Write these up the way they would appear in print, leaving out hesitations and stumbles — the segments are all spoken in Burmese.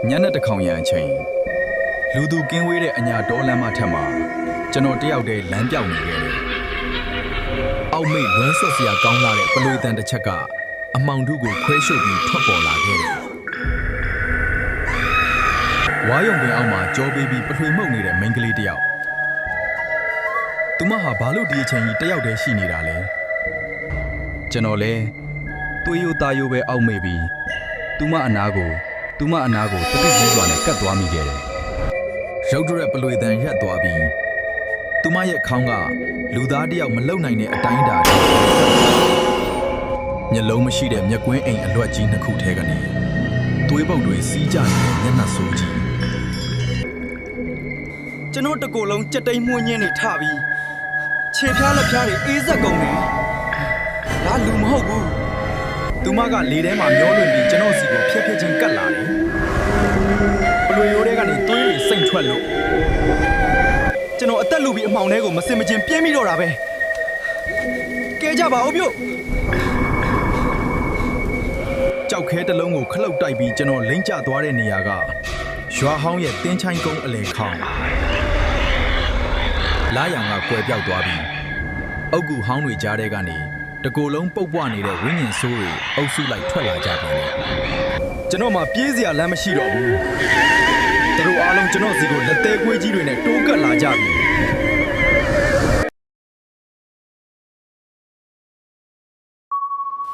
ညနေတစ်ခေါင်ရန်အချိန်လူသူကင်းဝေးတဲ့အညာတော်လမ်းမထက်မှာကျွန်တော်တယောက်တည်းလမ်းပြောင်းနေခဲ့တယ်။အောက်မိတ်လွမ်းဆွတ်စရာကောင်းလာတဲ့ပလွေတန်တစ်ချက်ကအမောင်ထုကိုခွဲရှုပ်ပြီးထွက်ပေါ်လာခဲ့တယ်။ဝါယုံပင်အောက်မှာကြောပေးပြီးပထွေမှုတ်နေတဲ့မိန်းကလေးတယောက်။သူမဟာဘာလို့ဒီအချိန်ကြီးတယောက်တည်းရှိနေတာလဲ။ကျွန်တော်လဲသွေးရိုးသားရိုးပဲအောက်မိတ်ပြီးသူမအနာကိုတတိကြီးစွာနဲ့ကတ်သွားမိခဲ့တယ်။ရုတ်တရက်ပလွေတန်ရက်သွားပြီးသူမရဲ့ခေါင်းကလူသားတယောက်မလုံနိုင်တဲ့အတိုင်းအတာမျက်လုံးမရှိတဲ့မျက်ကွင်းအိမ်အလွတ်ကြီးနှစ်ခုထဲကနေသွေးပုတ်တွေစီးကျနေတဲ့မျက်နှာဆိုးကြီးကျွန်တော်တကူလုံးကြက်တိမ်မှုညင်းနေထပြီးခြေဖျားလက်ဖျားတွေအေးဆက်ကုန်တယ်။ဒါလူမဟုတ်ဘူး။သူမကလေထဲမှာမျောလွင်ပြီးကျွန်တော်စီကိုဖြက်ဖြက်ချင်းကတ်လာတယ်။ပလွေရိုးထဲကနေသွေးတွေစိမ့်ထွက်လို့ကျွန်တော်အသက်လူပြီးအမှောင်ထဲကိုမစင်မချင်းပြင်းမိတော့တာပဲ။ကဲကြပါဦးပြုတ်။ကြောက်ခဲတစ်လုံးကိုခလုတ်တိုက်ပြီးကျွန်တော်လိမ့်ကျသွားတဲ့နေရာကရွာဟောင်းရဲ့တင်းချိုင်းကုန်းအလဲခေါင်းလာရောင်ကကွယ်ပြောက်သွားပြီးအုတ်ကူဟောင်းတွေကြားထဲကနေတကိုယ်လုံးပုတ်ပွားနေတဲ့ဝိညာဉ်ဆိုးတွေအုပ်စုလိုက်ထွက်လာကြတယ်။ကျွန်တော်မှပြေးစရာလမ်းမရှိတော့ဘူး။သူတို့အားလုံးကျွန်တော်စီကိုလက်သေးကွေးကြီးတွေနဲ့တိုးကပ်လာကြပြီ။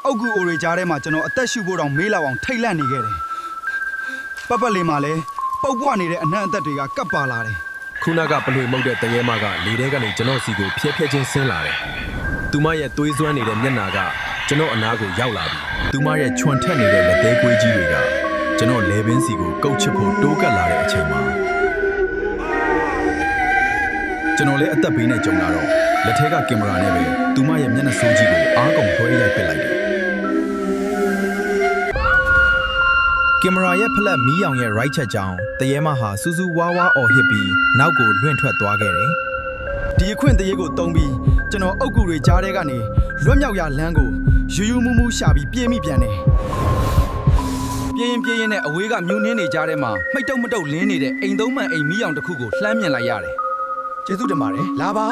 အုတ်ကူအိုတွေကြားထဲမှာကျွန်တော်အသက်ရှူဖို့တောင်မေးလောက်အောင်ထိတ်လန့်နေခဲ့တယ်။ပတ်လေးမှာလည်းပုတ်ပွားနေတဲ့အနှံ့အသက်တွေကကပ်ပါလာတယ်။ခုနကပလွေမှုတ်တဲ့တရေမကလေထဲကနေကျွန်တော်စီကိုဖျက်ဖျက်ချင်းဆင်းလာတယ်။သူမရဲ့သွေးစွမ်းနေတဲ့မျက်နှာကကျွန်တော်အနားကိုရောက်လာပြီ။သူမရဲ့ချွန်ထက်နေတဲ့လက်သေးကွေးကြီးတွေကကျွန်တော်လေပင်စီကိုကုတ်ချစ်ဖို့တိုးကပ်လာတဲ့အချိန်မှာကျွန်တော်လည်းအသက်ဘေးနဲ့ကြုံလာတော့လက်ထဲကကင်မရာနဲ့ပဲသူမရဲ့မျက်နှာဆိုးကြီးကိုအားကုန်ထွဲရိုက်ပစ်လိုက်တယ်။ကင်မရာရဲ့ဖလက်မီးရောင်ရဲ့ right ချက်ကြောင့်တရေမဟာစူးစူးဝါးဝါအော်ဟစ်ပြီးနောက်ကိုလွင့်ထွက်သွားခဲ့တယ်။ဒီအခွင့်တရေကိုတုံးပြီးကျွန်တော်အုတ်ကူတွေကြားထဲကနေလွတ်မြောက်ရလမ်းကိုယူယူမူမူရှာပြီးပြေးမိပြန်တယ်။ပြေးရင်နဲ့အဝေးကမြူနင်းနေကြတဲ့မှာမှိတ်တုံမတုတ်လင်းနေတဲ့အိမ်သုံးမှန်အိမ်မီးရောင်တစ်ခုကိုလှမ်းမြင်လိုက်ရတယ်။ကျေးဇူးတင်ပါတယ်။လာပါ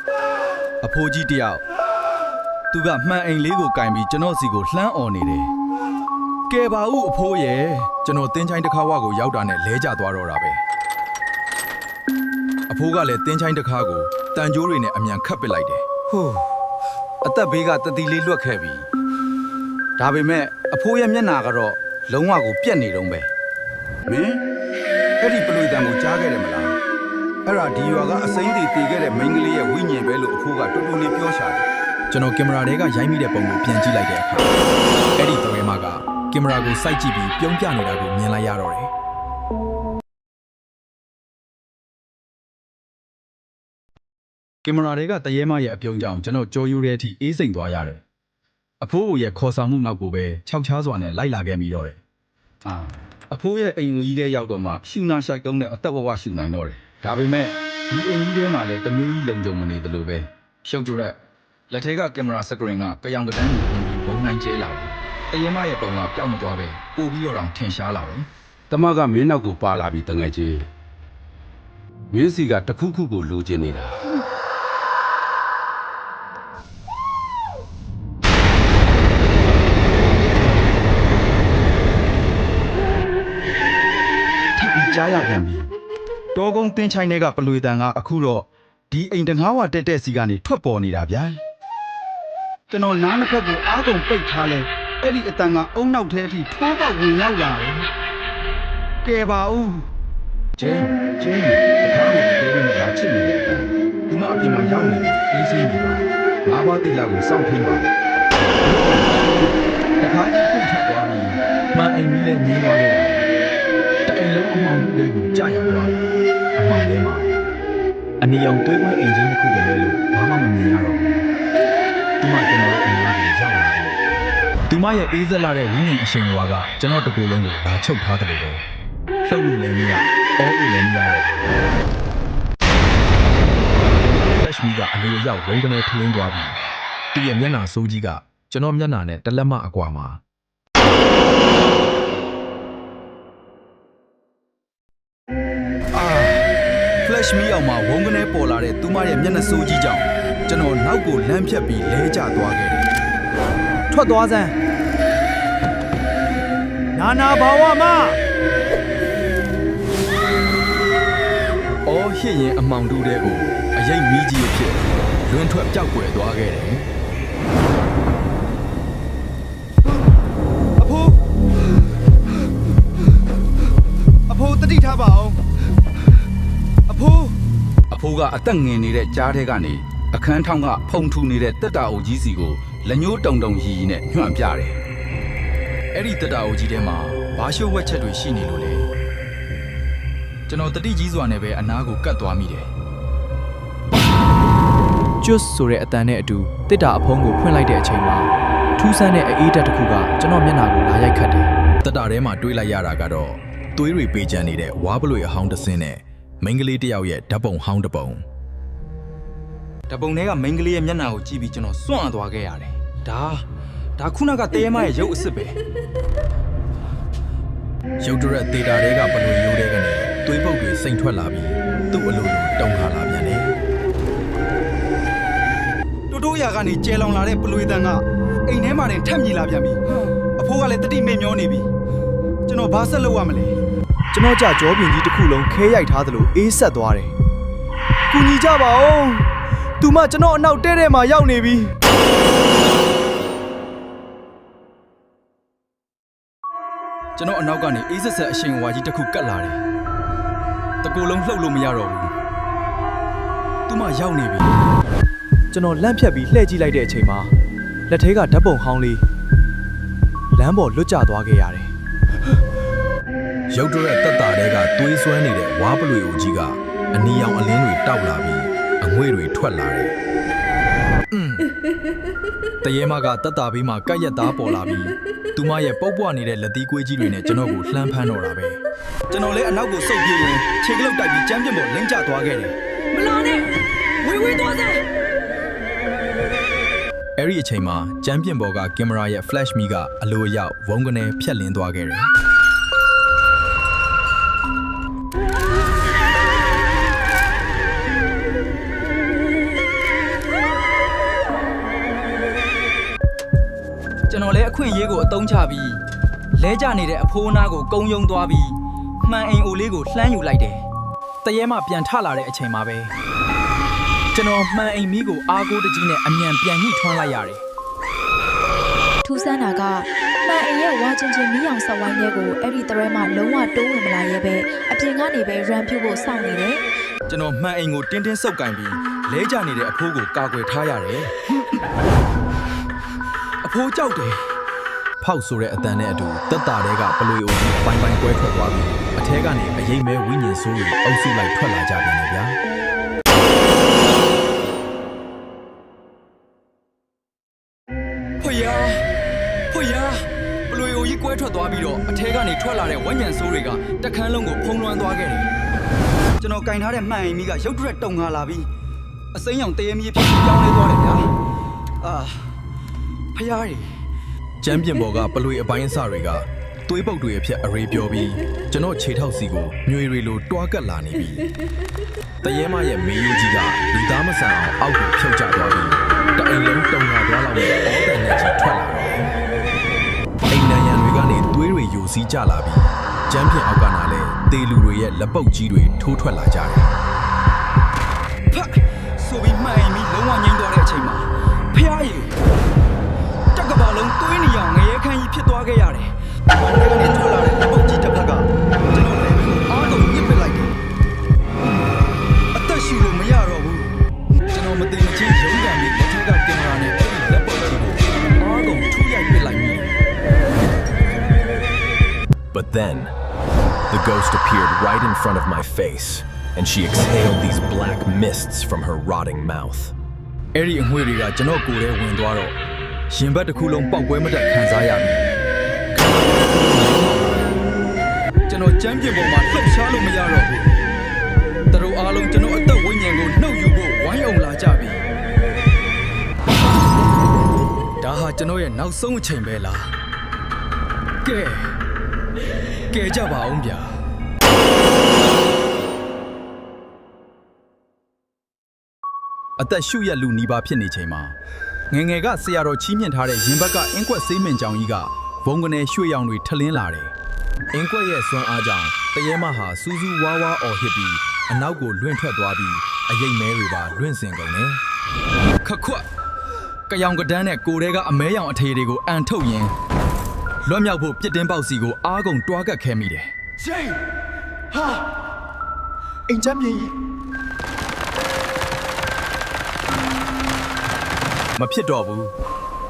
။အဖိုးကြီးတယောက်သူကမှန်အိမ်လေးကိုကင်ပြီးကျွန်တော်စီကိုလှမ်းអော်နေတယ်။ကဲပါဦးအဖိုးရဲ့ကျွန်တော်တင်းချိုင်းတစ်ခါဝကိုရောက်တာနဲ့လဲကျသွားတော့တာပဲ။အဖိုးကလည်းတင်းချိုင်းတစ်ခါကိုတန်ကြိုးတွေနဲ့အမြန်ခတ်ပစ်လိုက်တယ်ဟိုးအသက်ဘေးကတတိလေးလွတ်ခဲ့ပြီဒါပေမဲ့အဖိုးရဲ့မျက်နှာကတော့လုံးဝကိုပြက်နေတော့ပဲမင်းအဲ့ဒီပလွေတံကိုကြားခဲ့တယ်မလားအဲ့ဒါဒီရွာကအစိမ်းတွေတည်ခဲ့တဲ့မိန်းကလေးရဲ့ဝိညာဉ်ပဲလို့အဖိုးကတူတူလေးပြောရှာတယ်ကျွန်တော်ကင်မရာထဲကရိုက်မိတဲ့ပုံကိုပြန်ကြည့်လိုက်တဲ့အခါအဲ့ဒီတရေမကကင်မရာကိုစိုက်ကြည့်ပြီးပြုံးပြနေတာကိုမြင်လိုက်ရတော့တယ်ကင်မရာတွေကတရေမရဲ့အပြုံးကြောင့်ကျွန်တော်ကြောယူတဲ့အထိအေးစိမ့်သွားရတယ်။အဖိုးရဲ့ခေါ်ဆောင်မှုနောက်ကိုပဲခြောက်ချားစွာနဲ့လိုက်လာခဲ့မိတော့တယ်။အဖိုးရဲ့အိမ်ကြီးထဲရောက်တော့မှရှူနာဆိုင်ကုန်းနဲ့အသက်ဝဝရှူနိုင်တော့တယ်။ဒါပေမဲ့ဒီအိမ်ကြီးထဲမှာလည်းတမျိုးကြီးလုံခြုံမနေသလိုပဲရှုပ်ကြရက်လက်ထဲကကင်မရာစကရင်ကကြောင်ကတန်းကိုဝင်ပြီးဘုံနိုင်ကျဲလာတယ်။တရေမရဲ့ပုံကပြောင်းမသွားပဲပို့ပြီးတော့ထင်ရှားလာတယ်။တမကမင်းနောက်ကိုပါလာပြီးတငယ်ချင်းမင်းစီကတခုခုကိုလိုချင်နေတာကြားရပြန်ပြီတောကုန်းတင်းချိုင်းတွေကပလွေတန်ကအခုတော့ဒီအိမ်တငါးဝတက်တဲ့စီကနေထွက်ပေါ်နေတာဗျာကျွန်တော်နားနှစ်ဖက်ကိုအားကုန်ပိတ်ထားလဲအဲ့ဒီအတန်ကအုံနောက်ထဲအထိထိုးပေါက်ဝင်ရောက်လာတယ်ကဲပါဦးကျင်းအခါကိုပြေးပြီးလာချစ်နေတယ်ဒီမှာအပြင်မှာရောက်နေအေးစိမ့်နေပါငါးပါးတိလာကိုစောင့်ထိန်ပါတခါကြီးခုထပ်သွားပြီးမှန်အိမ်ကြီးလည်းငြင်းသွားခဲ့တာတအိမ်လုံးအမှောင်တွေကိုကြာရောက်သွားတယ်အမှောင်ထဲမှာအနီအောင်တွေးခွင့်အိမ်ကြီးတစ်ခုပဲလို့ဘာမှမမြင်ရတော့ဘူးဒီမှာကျွန်တော်အိမ်သားကြီးရောက်လာတယ်သူမရဲ့အေးစက်လာတဲ့ဝင်းငင်အရှင်ရွာကကျွန်တော်တကူလုံးကိုဓာချုပ်ထားတယ်လို့ပဲလှုပ်လို့လည်းမရအော်ဦးလည်းမရတယ်လက်ရှိကအလိုရောက်ရုံးကနေထင်းသွားပြီသူ့ရဲ့မျက်နှာစိုးကြီးကကျွန်တော်မျက်နှာနဲ့တလက်မအကွာမှာ flash မီးအောင်မှာဝုန်းကနေပေါ်လာတဲ့သူမရဲ့မျက်နှာစိုးကြီးကြောင့်ကျွန်တော်နောက်ကိုလမ်းဖြတ်ပြီးလဲကျသွားခဲ့တယ် ထွက်သွားစမ်းနာနာဘာဝမ အော်ဟစ်ရင်အမောင်တူးတဲ့ကိုအရိပ်မီးကြီးအဖြစ်လွန်းထွက်ပျောက်ကွယ်သွားခဲ့တယ် အဖိုးတတိထားပါအောင်အဖိုး ကအသက်ငင်နေတဲ့ကြားထဲကနေအခန်းထောင်ကဖုံထူနေတဲ့တက်တာအိုကြီးစီကိုလက်ညှိုးတုံတုံရီရီနဲ့ညှွန့်ပြတယ်အဲ့ဒီတက်တာအိုကြီးထဲမှာဘာရှိုးဝက်ချက်တွေရှိနေလို့လဲကျွန်တော်တတိကြီးစွာနဲ့ပဲအနားကိုကတ်သွားမိတယ် ကျွတ်ဆိုတဲ့အတန်နဲ့အတူတစ်တာအဖုံးကိုဖွင့်လိုက်တဲ့အချိန်မှာထူးဆန်းတဲ့အေးဓာတ်တစ်ခုကကျွန်တော်မျက်နှာကိုလာရိုက်ခတ်တယ် တက်တာထဲမှာတွေးလိုက်ရတာကတော့သွေးတွေပေးချမ်းနေတဲ့ဝါပလွေအဟောင်းတစ်စင်းနဲ့မိန်းကလေးတစ်ယောက်ရဲ့ဓာတ်ပုံဟောင်းတစ်ပုံဓာတ်ပုံထဲကမိန်းကလေးရဲ့မျက်နှာကိုကြည့်ပြီးကျွန်တော်စွန့်အပ်သွားခဲ့ရတယ်ဒါခုနကတဲရဲမရဲ့ရုပ်အစ်စ်ပဲရုပ်တရက်ဒေတာတွေကဘလွေရိုးတဲ့ကနေသွေးပုတ်တွေစိမ့်ထွက်လာပြီးသူ့အလိုလိုတုံခါလာပြန်တယ်တိုးရာကနေကျဲလောင်လာတဲ့ဘလွေတန်ကအိမ်ထဲမှာတင်ထက်မြည်လာပြန်ပြီအဖိုးကလည်းတတိမေ့မျောနေပြီကျွန်တော်ဘာဆက်လုပ်ရမလဲ ကျွန်တော်ကြကြောပြင်ကြီးတစ်ခုလုံးခဲရိုက်ထားသလိုအေးဆက်သွားတယ်။ကူညီကြပါဦး။သူမကျွန်တော်အနောက်တဲထဲမှာရောက်နေပြီ။ကျွန်တော်အနောက်ကနေအေးဆက်ဆက်အရှင်ဝါကြီးတစ်ခုကတ်လာတယ်။တကူလုံးလှုပ်လို့မရတော့ဘူး။သူမရောက်နေပြီ ကျွန်တော်လန့်ဖြတ်ပြီးလှည့်ကြည့်လိုက်တဲ့အချိန်မှာလက်ထဲကဓာတ်ပုံဟောင်းလေးလမ်းပေါ်လွတ်ကျသွားခဲ့ရတယ်။ ။ရုပ်တရက်တက်တာတွေကသွေးစွမ်းနေတဲ့ဝါပလွေအိုကြီးကအနီရောင်အလင်းတွေတောက်လာပြီးအငွေ့တွေထွက်လာတယ်။တရေမကတက်တာဘေးမှာကက်ရက်သားပေါ်လာပြီးသူမရဲ့ပုတ်ပွားနေတဲ့လက်သီးကွေးကြီးတွေနဲ့ကျွန်တော်ကိုလှမ်းဖမ်းတော့တာပဲ။ကျွန်တော်လည်းအနောက်ကိုဆုတ်ပြေးရင်ခြေကလုတ်တိုက်ပြီးကြမ်းပြတ်ပေါ်လင်းကျသွားခဲ့တယ်။ မလာနဲ့ဝေးသွားစမ်း အဲ့ဒီအချိန်မှာကြမ်းပြင်ပေါ်ကကင်မရာရဲ့ flash မီကအလိုအရောက်ဝုန်းကနေဖြတ်လင်းသွားခဲ့တယ်။ကျွန်တော်လည်းအခွင့်အရေးကိုအသုံးချပြီးလဲကျနေတဲ့အဖိုးနားကိုကုန်းယုံသွားပြီးမှန်အိမ်အိုလေးကိုလှမ်းယူလိုက်တယ်။တရဲမှပြန်ထလာတဲ့အချိန်မှာပဲကျွန်တော်မှန်အိမ်မီးကိုအားကိုးတကြီးနဲ့အမြန်ပြန်ညှိထွန်းလိုက်ရတယ် ထူးဆန်းတာကမှန်အိမ်ရဲ့ဝါချင်းချင်းမီးအောင်ဆက်ဝိုင်းတဲ့ကိုအဲ့ဒီတရဲမှလုံးဝတိုးဝင်မလာရဲပဲအပြင်ကနေပဲ run ပြုတ်ဖို့စောင့်နေတယ် ကျွန်တော်မှန်အိမ်ကိုတင်းတင်းဆုပ်ကင်ပြီးလဲကျနေတဲ့အဖိုးကိုကာကွယ်ထားရတယ်အဖိုးကြောက်တယ်ဖောက်ဆိုတဲ့အတန်နဲ့အတူတက်တာတွေကပလွေအိုကြီးပိုင်းပိုင်းကွဲထွက်သွားပြီးအထဲကနေအရိပ်မဲဝိညာဉ်ဆိုးတွေအုပ်စုလိုက်ထွက်လာကြပြန်တယ်ဗျာဖွေယာပလွေအိုကြီးကွဲထွက်သွားပြီးတော့အထဲကနေထွက်လာတဲ့ဝိညာဉ်ဆိုးတွေကတခန်းလုံးကိုဖုံးလွှမ်းသွားခဲ့တယ်ကျွန်တော်ကင်ထားတဲ့မှန်အိမ်မီးကရုတ်တရက်တုံခါလာပြီးအစိမ်းရောင်တရေမီးဖြစ်ပြီးကြောင်းလဲသွားတယ်ဗျာဖျားရီကျမ်းပြင်ပေါ်ကပလွေအပိုင်းအစတွေကသွေးပုတ်တွေအဖြစ်အရေးပြောပြီးကျွန်တော်ခြေထောက်စီကိုညွေရီလိုတွားကပ်လာနေပြီတရေမရဲ့မေးရိုးကြီးကလူသားမဆန်အောင်အောက်ကိုဖြုတ်ကျသွားပြီးတအိမ်လုံးတုံခါသွားလောက်နဲ့အော်တန်နဲ့ကြီးထွက်လာတယ်အိမ်နံရံတွေကနေသွေးတွေယိုစီးကျလာပြီးကျမ်းပြင်အောက်ကနာလဲတေလူတွေရဲ့လက်ပုတ်ကြီးတွေထိုးထွက်လာကြတယ်ဖတ်ဆိုပြီးမှန်အိမ်မီလုံးဝငြိမ်းသွားတဲ့အချိန်မှာဖျားရီတက်ကပါလုံးသွေးနေအောင်ငရဲခန်းကြီးဖြစ်သွားခဲ့ရတယ်။ဘာလဲကနေထွက်လာတဲ့လက်ပုတ်ကြီးတစ်ဖက်ကကျွန်တော်လည်းအားလုံးညစ်ပစ်လိုက်တယ်။အသက်ရှူလို့မရတော့ဘူး။ကျွန်တော်မသိမချင်းရုန်းကန်ပြီးလက်ထက်ကကင်မရာနဲ့အဲ့ဒီလက်ပုတ်ကြီးကိုအားလုံးထူရိုက်ပစ်လိုက်ပြီ။ But then, the ghost appeared right in front of my face, and she exhaled these black mists from her rotting mouth. အဲ့ဒီအငွေ့တွေကကျွန်တော်ကိုယ်ထဲဝင်သွားတော့ရင်ဘတ်တစ်ခုလုံးပေါက်ကွဲမတက်ခံစားရပြီကျွန်တော်ကြမ်းပြင်ပေါ်မှာလှုပ်ရှားလို့မရတော့ဘူးသူတို့အားလုံးကျွန်တော်အသက်ဝိညာဉ်ကိုနှုတ်ယူဖို့ဝိုင်းအောင်လာကြပြီဒါဟာကျွန်တော်ရဲ့နောက်ဆုံးအချိန်ပဲလားကဲကြပါအောင်ဗျာ အသက်ရှုရက်လူနီးပါးဖြစ်နေချိန်မှာငယ်ငယ်ကဆရာတော်ချီးမြှင့်ထားတဲ့ရင်ဘတ်ကအင်းကွက်ဆေးမင်ကြောင်ကြီးကဘုံကနေရွှေရောင်တွေထလင်းလာတယ်။အင်းကွက်ရဲ့စွမ်းအားကြောင့်တရေမဟာစူးစူးဝါးဝါအော်ဟစ်ပြီးအနောက်ကိုလွင့်ထွက်သွားပြီးအရိပ်မဲတွေပါလွင့်စင်ကုန်တယ်။ခခွတ်ကယောင်ကဒန်းနဲ့ကိုယ်တဲကအမဲရောင်အထေတွေကိုအန်ထုတ်ရင်းလွတ်မြောက်ဖို့ပြစ်တင်းပေါက်စီကိုအားကုန်တွားကပ်ခဲမိတယ်။ ရှိန်ဟာအိမ်ချမ်းမြေကြီး မဖြစ်တော့ဘူး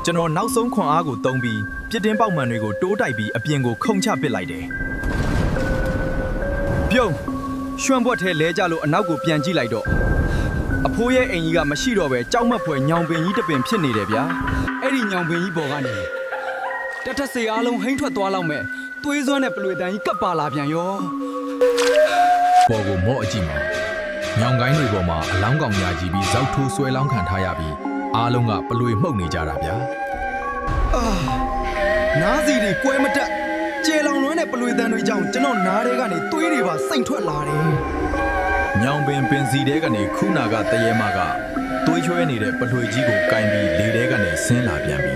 ကျွန်တော်နောက်ဆုံးခွန်အားကိုသုံးပြီးပြစ်တင်းပေါက်မှန်တွေကိုတိုးတိုက်ပြီးအပြင်ကိုခုန်ချပစ်လိုက်တယ်ပြုံးရွှံ့ဘွက်ထဲလဲကြလို့အနောက်ကိုပြန်ကြည့်လိုက်တော့အဖိုးရဲ့အိမ်ကြီးကမရှိတော့ပဲကြောက်မက်ဖွယ်ညောင်ပင်ကြီးတစ်ပင်ဖြစ်နေတယ်ဗျာအဲ့ဒီညောင်ပင်ကြီးပေါ်ကနေတက်တက်စေအားလုံးဟိမ့်ထွက်သွားလောက်မဲ့သွေးစွမ်းနဲ့ပလွေတန်ကြီးကပ်ပါလာပြန်ရောပေါ်ကိုမော့အကြည့်မှာညောင်ကိုင်းတွေပေါ်မှာအလောင်းကောင်ညာကြီးပြီးဇောက်ထိုးဆွဲလောင်းခံထားရပြီးအားလုံးကပလွေမှုတ်နေကြတာဗျာနားစီတွေကွဲမတက်ကျေလောင်လွန်းတဲ့ပလွေတန်တွေကြောင့်ကျွန်တော်နားထဲကနေသွေးတွေပါစိမ့်ထွက်လာတယ်ညောင်ပင်ပင်စီတဲကနေခုနာကတရေမကသွေးချွဲနေတဲ့ပလွေကြီးကိုကင်ပြီးလေထဲကနေဆင်းလာပြန်ပြီ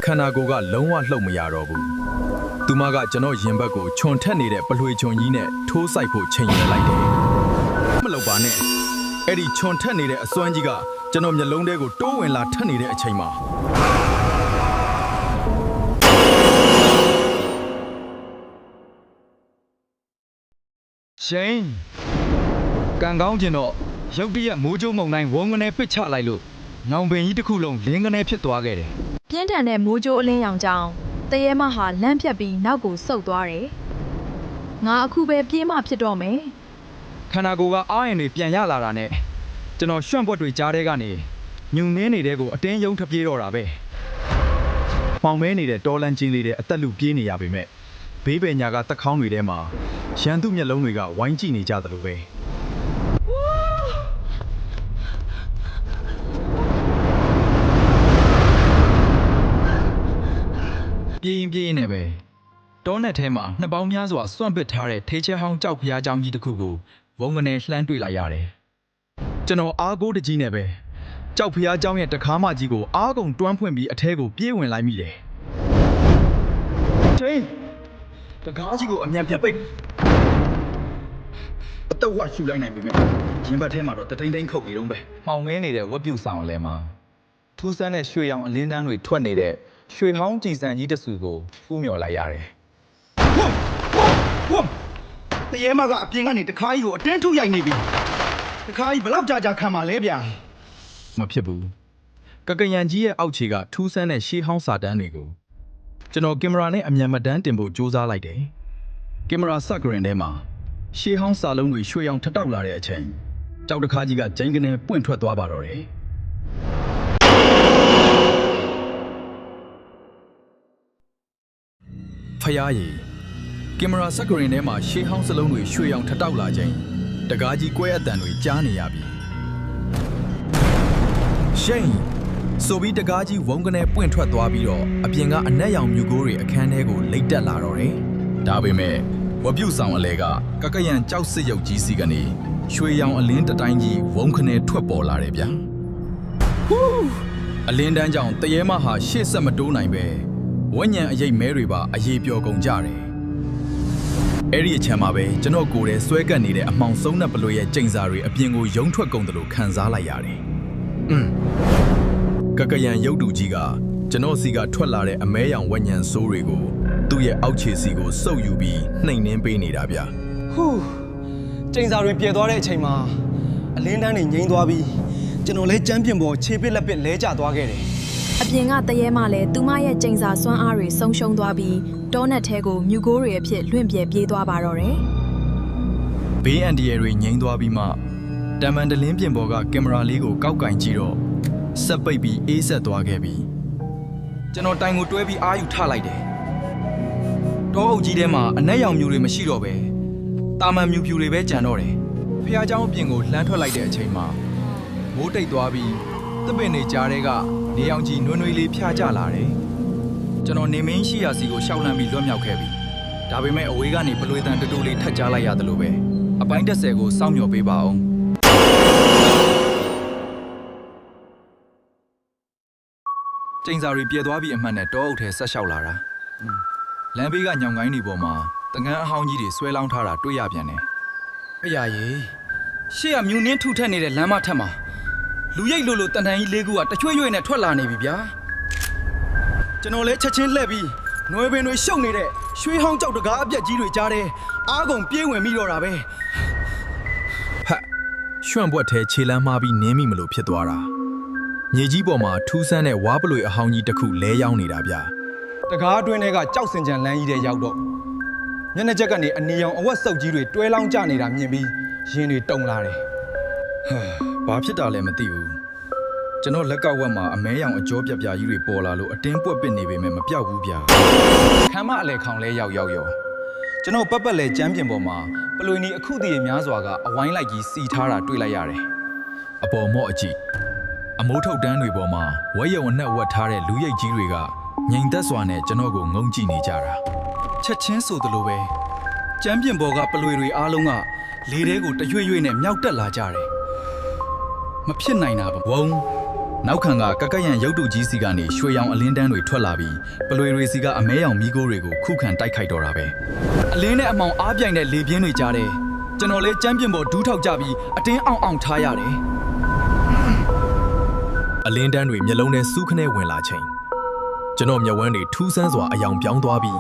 ခန္ဓာကိုယ်ကလုံးဝလှုပ်မရတော့ဘူးသူမကကျွန်တော်ရင်ဘတ်ကိုခြုံထက်နေတဲ့ပလွေခြုံကြီးနဲ့ထိုးဆိုင်ဖို့ချိန်ရလိုက်တယ်မလုပ်ပါနဲ့အဲ့ဒီခြုံထက်နေတဲ့အစွမ်းကြီးကကျွန်တော်မျက်လုံးထဲကိုတိုးဝင်လာထက်နေတဲ့အချိန်မှာရှိန်ကံကောင်းကျင်တော့ရုတ်တရက်မိုးကြိုးမုန်တိုင်းဝုန်းကနေပစ်ချလိုက်လို့ညောင်ပင်ကြီးတစ်ခုလုံးလင်းကနေဖြစ်သွားခဲ့တယ် ပြင်းထန်တဲ့မိုးကြိုးအလင်းရောင်ကြောင့်တရေမဟာလန့်ဖြတ်ပြီးနောက်ကိုဆုတ်သွားတယ်ငါအခုပဲပြေးမှဖြစ်တော့မယ် ခန္ဓာကိုယ်ကအားရင်တွေပြန်ရလာတာနဲ့ကျွန်တော်ရွှံ့ပွက်တွေကြားထဲကနေညုံနေနေတဲ့ကိုအတင်းယုံထပြေးတော့တာပဲ။ပေါင်မဲနေတဲ့တော်လန်ချင်းလေးတဲ့အသက်လူပြေးနေရပေမဲ့ဘေးပင်ညာကတက်ခေါင်းတွေထဲမှာရန်သူမျက်လုံးတွေကဝိုင်းကြည့်နေကြသလိုပဲ။ပြေးရင်နဲ့ပဲတောနဲ့ထဲမှာနှစ်ပေါင်းများစွာစွန့်ပစ်ထားတဲ့ထေးချဲဟောင်းကြောက်ဖျားเจ้าကြီးတစ်ခုကိုဝုန်းကနေလှမ်းတွေ့လိုက်ရတယ်။ကျွန်တော်အားကိုးတကြီးနဲ့ပဲကြောက်ဖျားเจ้าရဲ့တကားမကြီးကိုအားကုန်တွန်းဖွင့်ပြီးအထဲကိုပြေးဝင်လိုက်မိတယ်။ချိန်တကားကြီးကိုအမြန်ပြန်ပိတ်အတော့ဝရှူလိုက်နိုင်ပြီမဲ့ရင်ဘတ်ထဲမှာတော့တတိန်တိန်ခုတ်နေတော့ပဲ။မှောင်ငင်းနေတဲ့ဝက်ပြူဆောင်လဲမှာထူးဆန်းတဲ့ရွှေရောင်အလင်းတန်းတွေထွက်နေတဲ့ရွှေဟောင်းကြည်စံကြီးတဆူကိုဖူးမြော်လိုက်ရတယ်။ ဝမ်တရေမကအပြင်ကနေတခါကြီးကိုအတင်းထုရိုက်နေပြီတခါကြီးဘလောက်ကြာကြာခံပါလဲဗျာ မဖြစ်ဘူးကကရန်ကြီးရဲ့အောက်ခြေကထူးဆန်းတဲ့ရှေးဟောင်းစာတန်းတွေကိုကျွန်တော်ကင်မရာနဲ့အမြန်မတန်းတင်ဖို့ကြိုးစားလိုက်တယ်ကင်မရာစကရင်ထဲမှာရှေးဟောင်းစာလုံးတွေရွှေရောင်ထတောက်လာတဲ့အချိန်ကြောက်တခါကြီးကဂျိန်းကနေပွင့်ထွက်သွားပါတော့တယ်ဖယားကြီးကင်မရာစကရင်ထဲမှာရှေးဟောင်းစလုံးတွေရွှေရောင်ထတောက်လာခြင်းတကားကြီးကွဲအတန်တွေကြားနေရပြီရှိန်ဆိုပြီးတကားကြီးဝုန်းကနေပွင့်ထွက်သွားပြီးတော့အပြင်ကအနက်ရောင်မြူကိုတွေအခန်းထဲကိုလိမ့်တက်လာတော့တယ်ဒါပေမဲ့ဝပြုတ်ဆောင်အလဲကကကရန်ကြောက်စစ်ရုပ်ကြီးစီကနေရွှေရောင်အလင်းတတိုင်းကြီးဝုန်းခနဲ့ထွက်ပေါ်လာတယ်ဗျာဟူးအလင်းတန်းကြောင့်တရေမဟာရှေ့ဆက်မတိုးနိုင်ပဲဝဉ္ဉံအရိပ်မဲတွေပါအရေးပျော်ကုန်ကြတယ်အဲ့ဒီအချမ်းမှာပဲကျွန်တော်ကိုယ်တည်းဆွဲကပ်နေတဲ့အမှောင်ဆုံးတဲ့ဘလိုရဲ့ကျိန်စာတွေအပြင်ကိုယုံထွက်ကုန်တယ်လို့ခံစားလိုက်ရတယ်ကကရန်ရုပ်တူကြီးကကျွန်တော်စီကထွက်လာတဲ့အမဲရောင်ဝဉ္ဉံဆိုးတွေကိုသူ့ရဲ့အောက်ခြေစီကိုစုပ်ယူပြီးနှိမ်နှင်းပေးနေတာဗျဟူးကျိန်စာတွေပြေသွားတဲ့အချိန်မှာအလင်းတန်းတွေငိမ့်သွားပြီးကျွန်တော်လဲကြမ်းပြင်ပေါ်ခြေပစ်လက်ပစ်လဲကျသွားခဲ့တယ်အပြင်ကတရေမလည်းသူမရဲ့ကျိန်စာစွမ်းအားတွေဆုံးရှုံးသွားပြီးတောနက်ထဲကိုမြူကိုးတွေအဖြစ်လွင့်ပြဲပြေးသွားပါတော့တယ်။ဘေးအန်ဒီရယ်တွေငိမ့်သွားပြီးမှတမန်တလင်းပြင်ပေါ်ကကင်မရာလေးကိုကောက်ကင်ကြည့်တော့ဆက်ပိတ်ပြီးအေးဆက်သွားခဲ့ပြီ။ကျွန်တော်တိုင်ကိုတွဲပြီးအာယူထလိုက်တယ်။တောအုပ်ကြီးထဲမှာအနက်ရောင်မြူတွေမရှိတော့ပဲတာမန်မြူဖြူတွေပဲကြံတော့တယ်။ဖះเจ้าအပြင်ကိုလှမ်းထွက်လိုက်တဲ့အချိန်မှာမိုးတိတ်သွားပြီးသပင်တွေကြားထဲကနေရောင်ကြီးနွေးနွေးလေးဖျားကျလာတယ်။ကျွန်တော်နေမင်းရှိရာစီကိုရှောက်လန့်ပြီးလွတ်မြောက်ခဲ့ပြီ။ဒါပေမဲ့အဝေးကနေပလွေတန်တူတူလေးထပ်ကြားလိုက်ရတယ်လို့ပဲအပိုင်း30ကိုစောင့်မျှော်ပေးပါအောင်။ ကျိန်စာတွေပြဲသွားပြီးအမှန်နဲ့တောအုပ်ထဲဆက်လျှောက်လာတာလမ်းဘေးကညောင်ကိုင်းတွေပေါ်မှာတငန်းအဟောင်းကြီးတွေဆွဲလောင်းထားတာတွေ့ရပြန်တယ်အရာကြီးရှေ့ကမြူနင်းထုထက်နေတဲ့လမ်းမထက်မှာလူရိတ်လိုတန်တန်ကြီးလေးခုကတချွေ့ရွေ့နဲ့ထွက်လာနေပြီဗျာကျွန်တော်လဲချက်ချင်းလှည့်ပြီးနွယ်ပင်တွေရှုပ်နေတဲ့ရွှေဟောင်းကြောက်တကားအပြက်ကြီးတွေကြားထဲအားကုန်ပြေးဝင်ပြီးတော့တာပဲဟတ်ရွှန့်ပွက်ထဲခြေလမ်းမှားပြီးနင်းမိမလို့ဖြစ်သွားတာမြေကြီးပေါ်မှာထူးဆန်းတဲ့ဝါပလွေအဟောင်းကြီးတစ်ခုလဲရောက်နေတာဗျာတကားအတွင်းထဲကကြောက်စင်ကြံလမ်းကြီးထဲရောက်တော့မျက်နှာချက်ကနေအနီရောင်အဝတ်စုပ်ကြီးတွေတွဲလောင်းကျနေတာမြင်ပြီးရင်တွေတုန်လာတယ်ဘာဖြစ်တာလဲမသိဘူးကျွန်တော်လက်ကောက်ဝက်မှာအမဲရောင်အကြောပြပြကြီးတွေပေါ်လာလို့အတင်းပွက်ပစ်နေပေမဲ့မပြောက်ဘူးဗျာခမ်းမအလဲခေါင်လဲရောက်ရောကျွန်တော်ပတ်လဲကျမ်းပြင်ပေါ်မှာပလွေနီအခုတည်းများစွာကအဝိုင်းလိုက်ကြီးစီထားတာတွေ့လိုက်ရတယ်အပေါ်မော့အကြည့်အမိုးထုတ်တန်းတွေပေါ်မှာဝဲရုံအနှက်ဝတ်ထားတဲ့လူရိတ်ကြီးတွေကငြိမ်သက်စွာနဲ့ကျွန်တော်ကိုငုံကြည့်နေကြတာချက်ချင်းဆိုသလိုပဲကျမ်းပြင်ပေါ်ကပလွေတွေအားလုံးကလေထဲကိုတရွေ့ရွေ့နဲ့မြောက်တက်လာကြတယ်မဖြစ်နိုင်တာဝုံနောက်ခံကကကရန်ရုပ်တုကြီးစီကနေရွှေရောင်အလင်းတန်းတွေထွက်လာပြီးပလွေတွေစီကအမဲရောင်မီးခိုးတွေကိုခုခံတိုက်ခိုက်တော့တာပဲအလင်းနဲ့အမောင်အားပြိုင်တဲ့လေပြင်းတွေကြားတယ်ကျွန်တော်လဲကျမ်းပြင်ပေါ်ဒူးထောက်ကြပြီးအတင်းအောင်အောင်ထားရတယ်အလင်းတန်းတွေမျက်လုံးထဲစူးခနဲဝင်လာချိန်ကျွန်တော်မျက်ဝန်းတွေထူးဆန်းစွာအယောင်ပြောင်းသွားပြီး